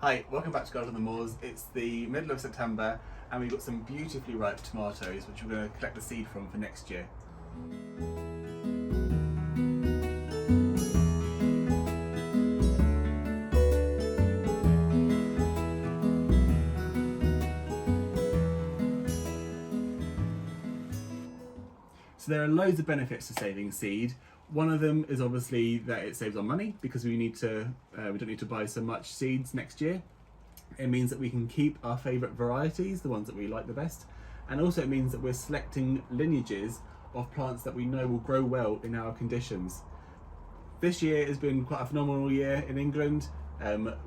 Hi, welcome back to Garden on the Moors. It's the middle of September and we've got some beautifully ripe tomatoes which we're going to collect the seed from for next year. So there are loads of benefits to saving seed. One of them is obviously that it saves on money because we don't need to buy so much seeds next year. It means that we can keep our favourite varieties, the ones that we like the best, and also it means that we're selecting lineages of plants that we know will grow well in our conditions. This year has been quite a phenomenal year in England.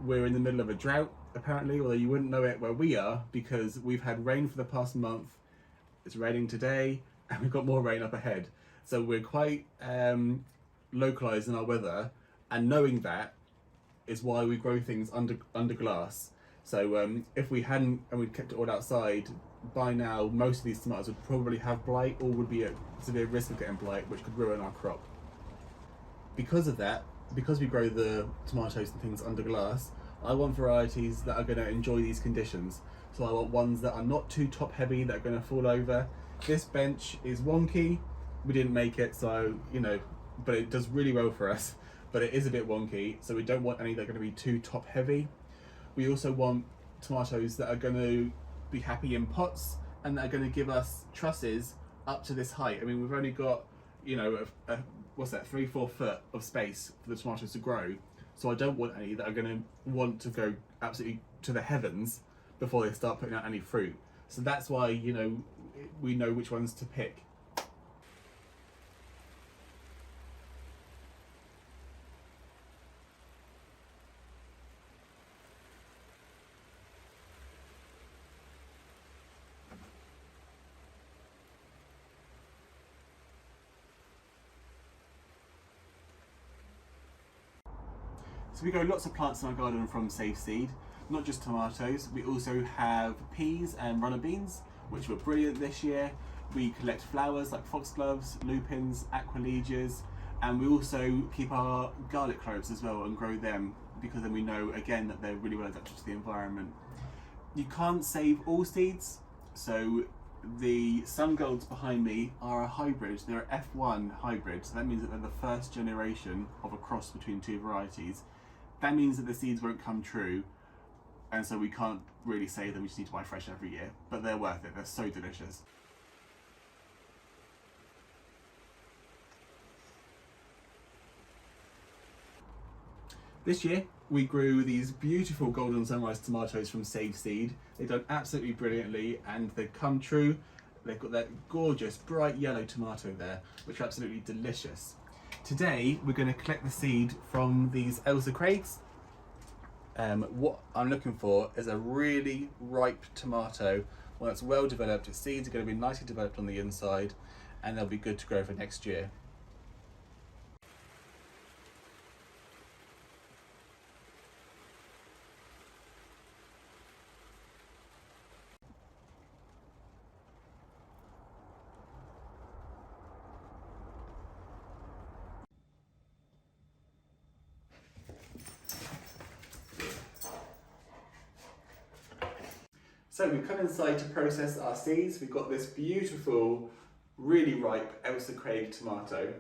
We're in the middle of a drought apparently, although you wouldn't know it where we are because we've had rain for the past month. It's raining today and we've got more rain up ahead. So we're quite localised in our weather, and knowing that is why we grow things under glass. So if we hadn't and we'd kept it all outside, by now most of these tomatoes would probably have blight or would be at severe risk of getting blight, which could ruin our crop. Because of that, because we grow the tomatoes and things under glass, I want varieties that are going to enjoy these conditions. So I want ones that are not too top heavy, that are going to fall over. This bench is wonky. We didn't make it, so but it does really well for us. But it is a bit wonky, so we don't want any that are going to be too top heavy. We also want tomatoes that are going to be happy in pots and that are going to give us trusses up to this height. I mean, we've only got, what's that, 3-4 foot of space for the tomatoes to grow. So I don't want any that are going to want to go absolutely to the heavens before they start putting out any fruit. So that's why, we know which ones to pick. So we grow lots of plants in our garden from safe seed, not just tomatoes. We also have peas and runner beans, which were brilliant this year. We collect flowers like foxgloves, lupins, aquiledias, and we also keep our garlic cloves as well and grow them because then we know again that they're really well adapted to the environment. You can't save all seeds, so the Sungolds behind me are a hybrid. They're an F1 hybrid, so that means that they're the first generation of a cross between two varieties. That means that the seeds won't come true, and so we can't really save them. We just need to buy fresh every year, but they're worth it. They're so delicious. This year we grew these beautiful golden sunrise tomatoes from saved seed. They've done absolutely brilliantly and they've come true. They've got that gorgeous bright yellow tomato there, which are absolutely delicious. Today we're going to collect the seed from these Ailsa Craigs. What I'm looking for is a really ripe tomato, one that's well developed. Its seeds are going to be nicely developed on the inside and they'll be good to grow for next year. So we've come inside to process our seeds. We've got this beautiful, really ripe Ailsa Craig tomato.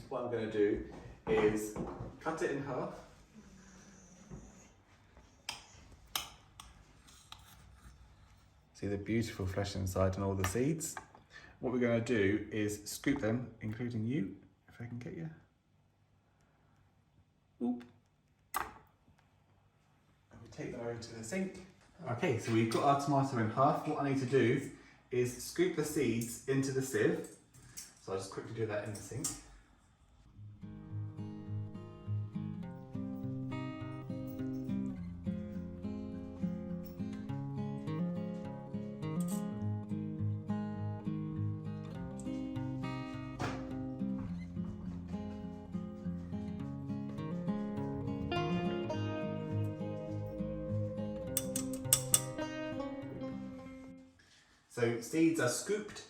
What I'm going to do is cut it in half. See the beautiful flesh inside and all the seeds. What we're going to do is scoop them, including you, if I can get you. Oop. And we take them over to the sink. Okay, so we've got our tomato in half. What I need to do is scoop the seeds into the sieve. So I'll just quickly do that in the sink. So seeds are scooped,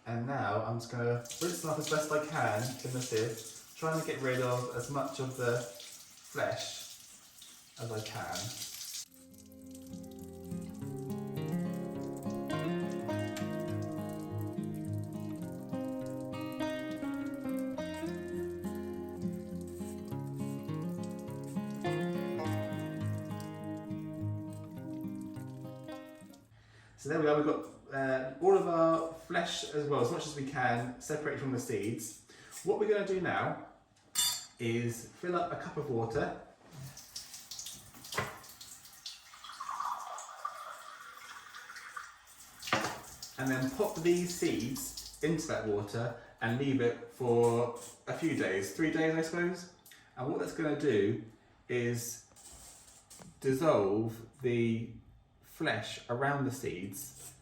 and now I'm just going to rinse them off as best I can in the sieve, trying to get rid of as much of the flesh as I can. So there we are, we've got all of our flesh as well, as much as we can, separated from the seeds. What we're going to do now is fill up a cup of water. And then pop these seeds into that water and leave it for a few days, 3 days I suppose. And what that's going to do is dissolve the flesh around the seeds,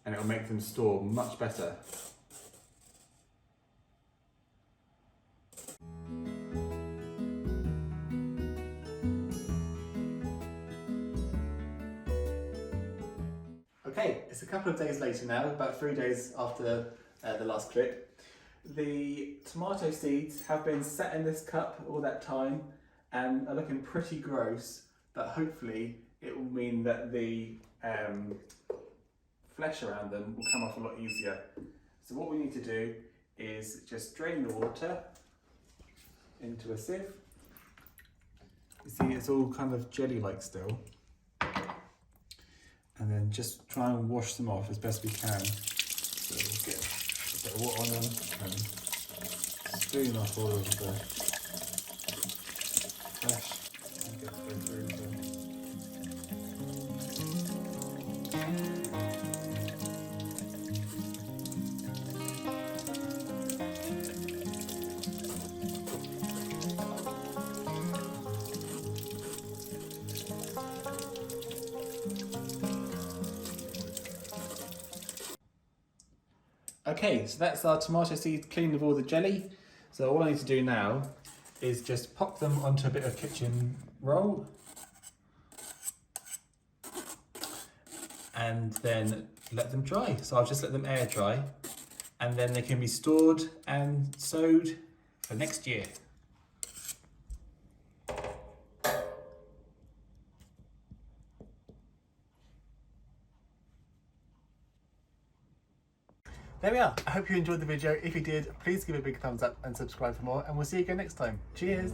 and it will make them store much better. Okay, it's a couple of days later now, about 3 days after the last clip. The tomato seeds have been sat in this cup all that time and are looking pretty gross, but hopefully it will mean that the flesh around them will come off a lot easier. So what we need to do is just drain the water into a sieve. You see it's all kind of jelly-like still. And then just try and wash them off as best we can. So we'll get a bit of water on them and spoon off all of the flesh and get it through them. Okay, so that's our tomato seeds cleaned of all the jelly. So all I need to do now is just pop them onto a bit of kitchen roll and then let them dry. So I'll just let them air dry and then they can be stored and sowed for next year. There we are. I hope you enjoyed the video. If you did, please give it a big thumbs up and subscribe for more, and we'll see you again next time. Cheers!